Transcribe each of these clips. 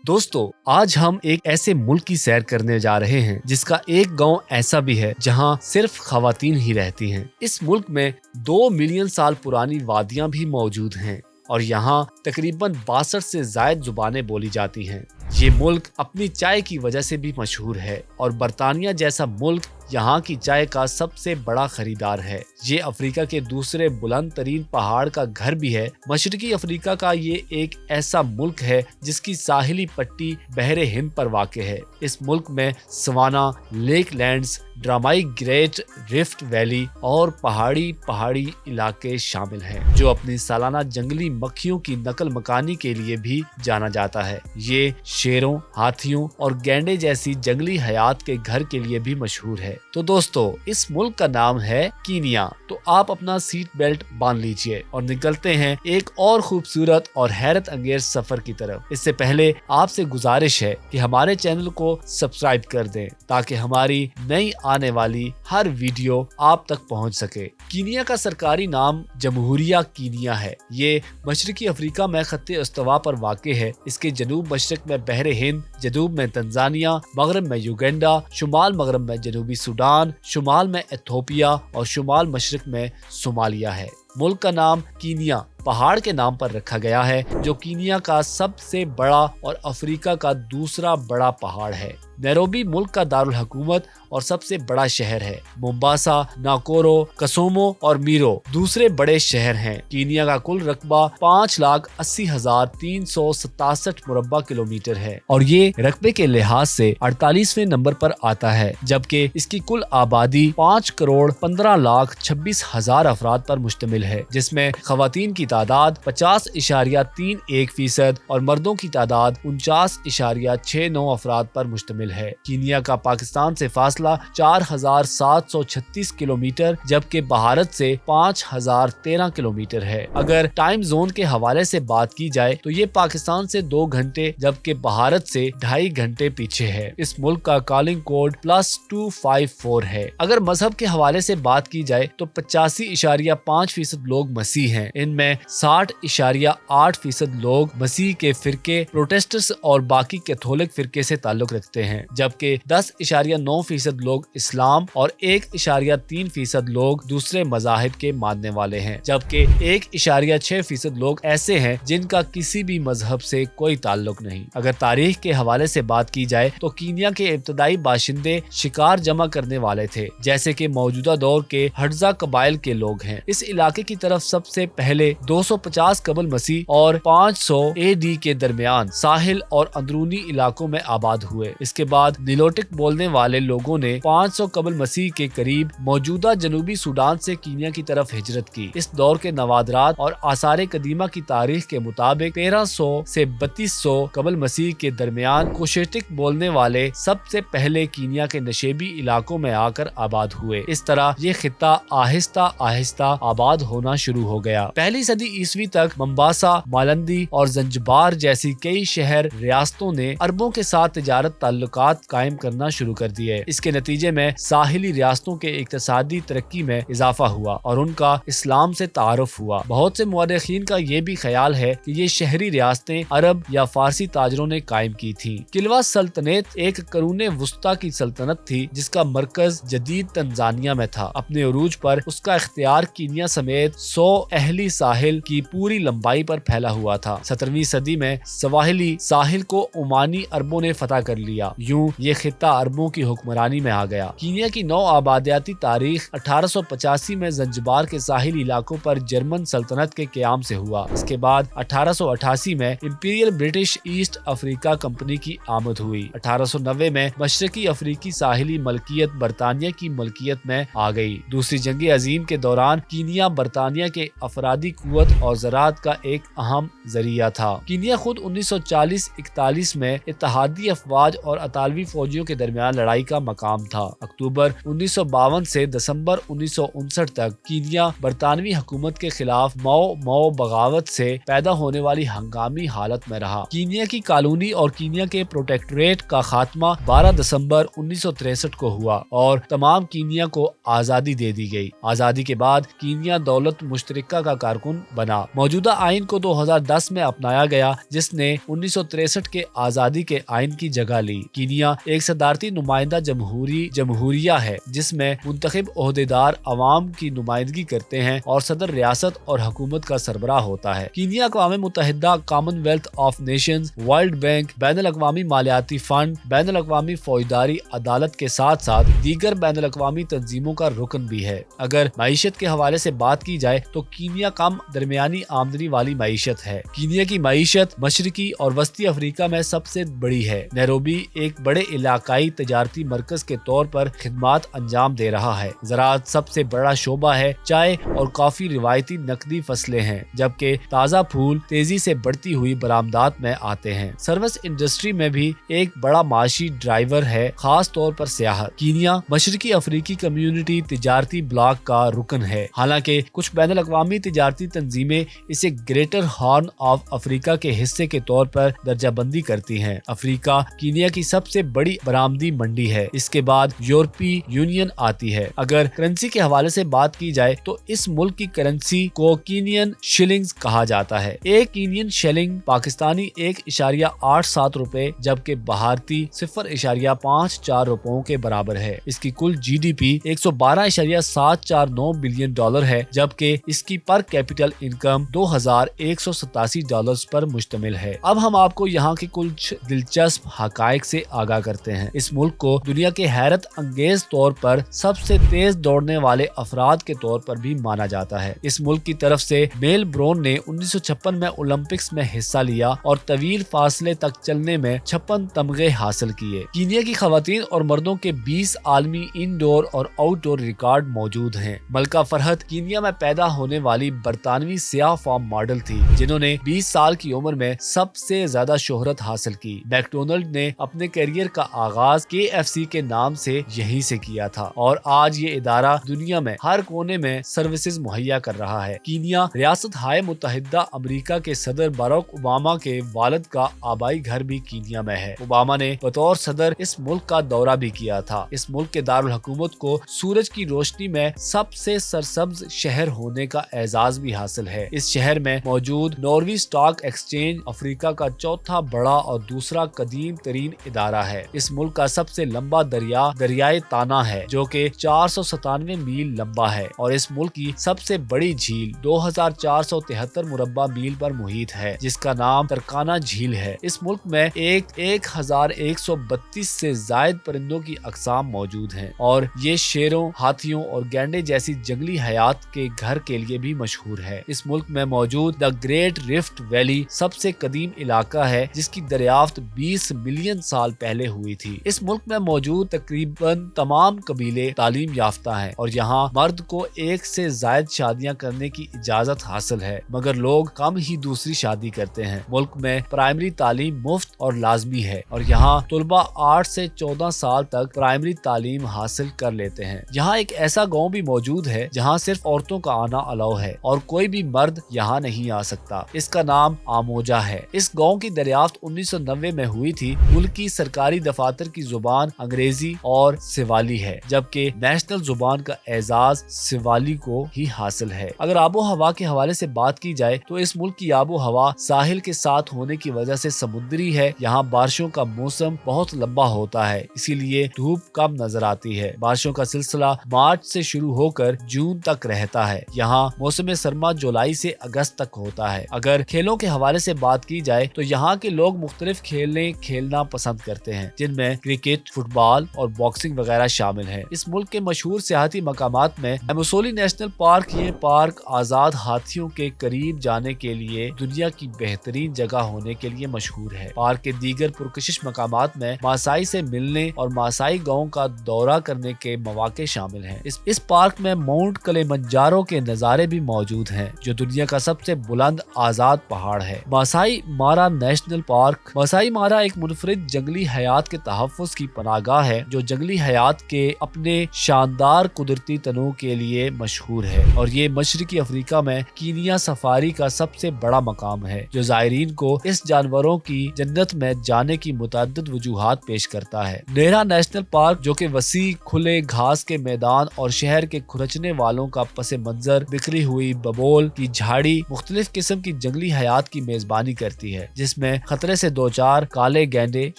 दोस्तों, आज हम एक ऐसे मुल्क की सैर करने जा रहे हैं जिसका एक गांव ऐसा भी है जहां सिर्फ खवातीन ही रहती हैं। इस मुल्क में 2 मिलियन साल पुरानी वादियां भी मौजूद हैं और यहाँ तकरीबन 62 से ज़ायद जुबानें बोली जाती हैं। ये मुल्क अपनी चाय की वजह से भी मशहूर है और बरतानिया जैसा मुल्क यहाँ की चाय का सबसे बड़ा खरीदार है। ये अफ्रीका के दूसरे बुलंद तरीन पहाड़ का घर भी है। मशरकी अफ्रीका का ये एक ऐसा मुल्क है जिसकी साहिली पट्टी बहरे हिंद पर वाक़ है। इस मुल्क में सवाना, लेक लैंड्स, ड्रामाई ग्रेट रिफ्ट वैली और पहाड़ी इलाके शामिल हैं, जो अपनी सालाना जंगली मक्खियों की नकल मकानी के लिए भी जाना जाता है। ये शेरों, हाथियों और गैंडे जैसी जंगली हयात के घर के लिए भी मशहूर है। तो दोस्तों, इस मुल्क का नाम है कीनिया। तो आप अपना सीट बेल्ट बांध लीजिए और निकलते हैं एक और खूबसूरत और हैरत अंगेज सफर की तरफ। इससे पहले आपसे गुजारिश है कि हमारे चैनल को सब्सक्राइब कर दें ताकि हमारी नई आने वाली हर वीडियो आप तक पहुंच सके। कीनिया का सरकारी नाम जमहूरिया कीनिया है। ये मशरकी अफ्रीका में खत्ते इस्तवा पर वाक़ है। इसके जनूब मशरक में बहरे हिंद, जनूब में तंजानिया, मगरब में युगांडा, शुमाल मगरब में जनूबी सूडान, शुमाल में इथियोपिया और शुमाल मशरक में सोमालिया है। मुल्क का नाम कीनिया पहाड़ के नाम पर रखा गया है, जो कीनिया का सबसे बड़ा और अफ्रीका का दूसरा बड़ा पहाड़ है। नैरोबी मुल्क का दारुल हुकूमत और सबसे बड़ा शहर है। मोम्बासा, नाकोरो, कसोमो और मीरो दूसरे बड़े शहर हैं। कीनिया का कुल रकबा 5,80,367 मुरब्बा किलोमीटर है और ये रकबे के लिहाज से 48वें नंबर पर आता है, जबकि इसकी कुल आबादी 5,15,26,000 अफराद पर मुश्तमिल है, जिसमें खवातीन की तादाद 50.31% और मर्दों की तादाद 49.69 अफराद पर मुश्तमिल है। कीनिया का पाकिस्तान से फासला 4,736 किलोमीटर जबकि भारत से 5,013 किलोमीटर है। अगर टाइम जोन के हवाले से बात की जाए तो ये पाकिस्तान से 2 घंटे जबकि भारत से 2.5 घंटे पीछे है। इस मुल्क का कॉलिंग कोड +254 है। अगर मजहब के हवाले से बात की जाए तो 85.5% लोग मसीह हैं। इनमें 60.8% लोग मसीह के फिरके प्रोटेस्टेंट्स और बाकी कैथोलिक फिरके से ताल्लुक रखते हैं, जबकि 10.9% लोग इस्लाम और 1.3% लोग दूसरे मजाहिब के मानने वाले हैं, जबकि 1.6% लोग ऐसे हैं जिनका किसी भी मजहब से कोई ताल्लुक नहीं। अगर तारीख के हवाले से बात की जाए तो कीनिया के इब्तदाई बाशिंदे शिकार जमा करने वाले थे, जैसे कि मौजूदा दौर के हड्जा कबाइल के लोग हैं। इस इलाके की तरफ सबसे पहले 250 कबल मसीह और 500 AD के दरमियान साहिल और अंदरूनी इलाकों में आबाद हुए। इसके बाद निलोटिक बोलने वाले लोगों ने 500 कबल मसीह के करीब मौजूदा जनूबी सूडान से कीनिया की तरफ हिजरत की। इस दौर के नवादरात और आसार कदीमा की तारीख के मुताबिक 1300 से 3200 कबल मसीह के दरमियान कुशेटिक बोलने वाले सबसे पहले कीनिया के नशेबी इलाकों में आकर आबाद हुए। इस तरह ये खित्ता आहिस्ता आहिस्ता आबाद होना शुरू हो गया। पहली सदी ईस्वी तक मोम्बासा, मालंदी और जंजबार जैसी कई शहर रियासतों ने अरबों के साथ तिजारत ताल्लुकात कायम करना शुरू कर दिए। इसके नतीजे में साहिली रियासतों के इक्तिसादी तरक्की में इजाफा हुआ और उनका इस्लाम से तारुफ हुआ। बहुत से मुअर्रिखीन का ये भी ख्याल है कि ये शहरी रियासतें अरब या फारसी ताजरों ने कायम की थी। किलवा सल्तनत एक करूने वुस्ता की सल्तनत थी जिसका मरकज जदीद तंजानिया में था। अपने उरूज पर उसका इख्तियार कीनिया समेत 100 अहली साहिल की पूरी लंबाई पर फैला हुआ था। 17वीं सदी में सवाहिली साहिल को ओमानी अरबों ने फतह कर लिया। यूं ये खित्ता अरबों की हुक्मरानी में आ गया। कीनिया की नौ आबादियाती तारीख 1885 में जंजबार के साहिल इलाकों पर जर्मन सल्तनत के क़याम से हुआ। इसके बाद 1888 में imperial British east Africa company की आमद हुई। 1890 में मशरकी अफ्रीकी साहिली मलकियत बरतानिया की मलकियत में आ गई। दूसरी जंग अजीम के दौरान कीनिया बरतानिया के अफरादी कुव्वत और ज़राअत का एक अहम जरिया था। कीनिया खुद 1940-41 में इत्तेहादी अफवाज और अतालवी फौजियों के दरमियान लड़ाई का मकाम था। अक्टूबर 1952 से दिसंबर 1959 तक कीनिया बरतानवी हुकूमत के खिलाफ मौ बगावत से पैदा होने वाली हंगामी हालत में रहा। कीनिया की कॉलोनी और कीनिया के प्रोटेक्टोरेट का खात्मा 12 दिसंबर 1963 को हुआ और तमाम कीनिया को आज़ादी दे दी गई। आज़ादी के बाद कीनिया दौलत मुश्तरका का कारकुन बना। मौजूदा आइन को 2010 में अपनाया गया, जिसने 1963 के आजादी के आइन की जगह ली। कीनिया एक सदारती नुमाइंदा जमहूरिया है, जिसमें मुंतखब ओहदेदार अवाम की नुमाइंदगी करते हैं और सदर रियासत और हुकूमत का सरबराह होता है। कीनिया अक़वाम मुत्तहिदा, Commonwealth of Nations, World Bank, बैनुल अक़वामी मालियाती फंड, बैनुल अक़वामी फौजदारी अदालत के साथ साथ दीगर बैनुल अक़वामी तंजीमों का रुकन भी है। अगर मईशत के हवाले से बात की जाए तो कीनिया कम दरमियानी आमदनी वाली मईशत है। कीनिया की मईशत मशरकी और वस्ती अफ्रीका में सबसे बड़ी है। नैरोबी एक बड़े इलाकाई तजारती मरकज के तौर पर खिदमात अंजाम दे रहा है। ज़राअत सबसे बड़ा शोबा है। चाय और कॉफी रिवायती नकदी फसलें हैं, जबकि ताज़ा फूल तेजी से बढ़ती हुई बरामदात में आते हैं। सर्विस इंडस्ट्री में भी एक बड़ा माशी ड्राइवर है, खास तौर पर सियाहत। कीनिया मशरकी अफ्रीकी कम्युनिटी तिजारती ब्लॉक का रुकन है। हालांकि कुछ बैनुल अक़वामी तिजारती तंजीमें इसे ग्रेटर हॉर्न ऑफ अफ्रीका के हिस्से के तौर पर दर्जाबंदी करती हैं। अफ्रीका कीनिया की सबसे बड़ी बरामदी मंडी है। इसके बाद यूरोपीय यूनियन आती है। अगर करेंसी के हवाले से बात की जाए तो इस मुल्क की करेंसी को कीनियन शिलिंग्स कहा जाता है। एक कीनियन शिलिंग पाकिस्तानी 1.87 रुपए, जबकि भारतीय 0.54 रुपयों के बराबर है। इसकी कुल GDP 112.749 बिलियन डॉलर है, जबकि इसकी पर कैपिटल इनकम $2,187 पर मुश्तमिल है। अब हम आपको यहाँ के कुछ दिलचस्प हकायक से आगाह करते हैं। इस मुल्क को दुनिया के हैरत अंगेज तौर पर सबसे तेज दौड़ने वाले अफराद के तौर पर भी माना जाता है। इस मुल्क की तरफ से मेल ब्रोन ने 1956 में ओलंपिक्स में हिस्सा लिया और तवील फासले तक चलने में 56 तमगे हासिल किए। कीनिया की खवातीन और मर्दों के 20 आलमी इंडोर और आउटडोर रिकॉर्ड मौजूद हैं। मलका फरहत कीनिया में पैदा होने वाली बरतानवी सियाह फॉर्म मॉडल थी, जिन्होंने 20 साल की उम्र में सबसे ज्यादा शोहरत हासिल की। मैकडोनल्ड ने अपने करियर का आगाज KFC के नाम से यहीं से किया था और आज ये इदारा दुनिया में हर कोने में सर्विसेज मुहैया कर रहा है। कीनिया रियासत हाय मुत्तहिदा अमेरिका के सदर बराक ओबामा के वालिद का आबाई घर भी कीनिया में है। ओबामा ने बतौर सदर इस मुल्क का दौरा भी किया था। इस मुल्क के दारुल हुकूमत को सूरज की रोशनी में सबसे सरसब्ज शहर होने का एजाज भी हासिल है। इस शहर में मौजूद नॉर्वे स्टॉक एक्सचेंज अफ्रीका का चौथा बड़ा और दूसरा कदीम तरीन इदारा है। इस मुल्क का सबसे लंबा दरियाए ताना है, जो कि 497 मील लंबा है और इस मुल्क की सबसे बड़ी झील 2473 मुरब्बा मील पर मुहित है, जिसका नाम तरकाना झील है। इस मुल्क में 1132 से जायद परिंदों की अकसाम मौजूद हैं और ये शेरों, हाथियों और गैंडे जैसी जंगली हयात के घर के लिए भी मशहूर है। इस मुल्क में मौजूद द ग्रेट रिफ्ट वैली सबसे कदीम इलाका है, जिसकी दरियाफ्त 20 मिलियन साल पहले हुई थी। इस मुल्क में मौजूद तकरीबन तमाम कबीले तालीम याफ्ता हैं और यहाँ मर्द को एक से जायद शादियाँ करने की इजाजत हासिल है, मगर लोग कम ही दूसरी शादी करते हैं। मुल्क में प्राइमरी तालीम मुफ्त और लाजमी है और यहाँ तुलबा 8 से 14 साल तक प्राइमरी तालीम हासिल कर लेते हैं। यहाँ एक ऐसा गाँव भी मौजूद है जहाँ सिर्फ औरतों का आना अलाउ है और कोई भी मर्द यहाँ नहीं आ सकता। इसका नाम आमोजा है। इस गाँव की दरियाफ्त 1990 में हुई थी। मुल्क की सरकारी दफातर की जुबान अंग्रेजी और सिवाली है, जबकि नेशनल जुबान का एजाज सिवाली को ही हासिल है। अगर आबो हवा के हवाले से बात की जाए तो इस मुल्क की आबो हवा साहिल के साथ होने की वजह से समुद्री है। यहाँ बारिशों का मौसम बहुत लंबा होता है, इसीलिए धूप कम नजर आती है। बारिशों का सिलसिला मार्च से शुरू होकर जून तक रहता है। यहाँ मौसम सरमा जुलाई से अगस्त तक होता है। अगर खेलों के हवाले से बात की जाए तो यहाँ के लोग मुख्तलिफ खेलें खेलना पसंद करते हैं, जिनमें क्रिकेट, फुटबॉल और बॉक्सिंग वगैरह शामिल है। इस मुल्क के मशहूर सियाहती मकामात में एमोसोली नेशनल पार्क। ये पार्क आजाद हाथियों के करीब जाने के लिए दुनिया की बेहतरीन जगह होने के लिए मशहूर है। पार्क के दीगर पुरकशिश मकामात में मासाई से मिलने और मासाई गाँव का दौरा करने के मौके शामिल हैं। इस पार्क में माउंट किलिमंजारो के नज़ारे भी मौजूद हैं, जो दुनिया का सबसे बुलंद आजाद पहाड़ है। Maasai Mara national park. Maasai Mara एक मुनफरिद जंगली हयात के तहफ़्फ़ुज़ की पनाहगाह है, जो जंगली हयात के अपने शानदार कुदरती तनों के लिए मशहूर है और ये मशरकी अफ्रीका में कीनिया सफारी का सबसे बड़ा मकाम है, जो ज़ायरीन को इस जानवरों की जन्नत में जाने की मुतअद्दिद वजूहात पेश करता है। नेहरा नेशनल पार्क, जो कि वसी खुले घास के मैदान और शहर के खुरचने वालों का पस मंजर, बिखरी हुई बबोल की झाड़ी मुख्तलिफ किस्म की जंगली हयात की मेजबानी करती है, जिसमें खतरे से दो चार काले गैंडे,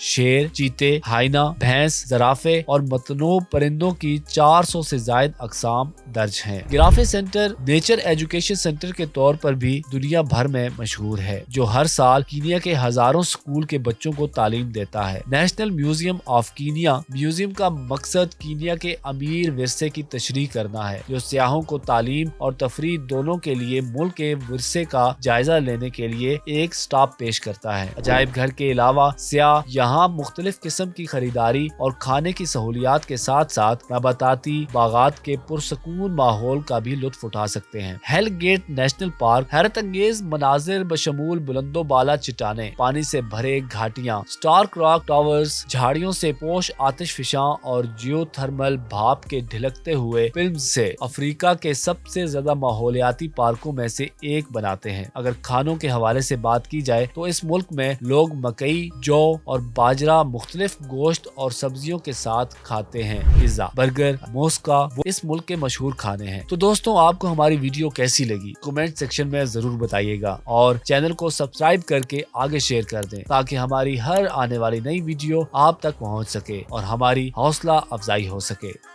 शेर, चीते, हाइना, भैंस, जराफे और मतनू परिंदों की 400 से ज्यादा अकसाम दर्ज हैं। गिराफे सेंटर नेचर एजुकेशन सेंटर के तौर पर भी दुनिया भर में मशहूर है, जो हर साल कीनिया के हजारों स्कूल के बच्चों को तालीम देता है। National museum of Kenya museum का मकसद कीनिया के अमीर विरसे की तशरीह करना है, जो सियाहों को तालीम और तफरीह दोनों के लिए मुल्क के विरसे का जायजा लेने के लिए एक स्टॉप पेश करता है। अजायब घर के अलावा सियाह यहाँ मुख्तलिफ किस्म की खरीदारी और खाने की सहूलियात के साथ साथ नबाताती बागात के पुरसकून माहौल का भी लुत्फ उठा सकते हैं। हेल गेट नेशनल पार्क हैरत अंगेज मनाजिर बशमूल बुलंदो बाला चट्टानें, पानी से भरे घाटियां, स्टार्क रॉक टावर्स, झाड़ियों से पोश आतिशफिशां और जियोथर्मल भाप के ढिलकते हुए फिल्म से अफ्रीका के सबसे ज्यादा माहौलियाती पार्कों में से एक बनाते हैं। अगर खानों के हवाले से बात की जाए तो इस मुल्क में लोग मकई, जौ और बाजरा मुख्तलिफ गोश्त और सब्जियों के साथ खाते हैं। पिज्जा, बर्गर, मोस्का वो इस मुल्क के मशहूर खाने हैं। तो दोस्तों, आपको हमारी वीडियो कैसी लगी कमेंट सेक्शन में जरूर बताइएगा और चैनल को सब्सक्राइब करके आगे शेयर कर दें, ताकि हमारी हर आने वाली नई वीडियो आप तक पहुंच सके और हमारी हौसला अफजाई हो सके।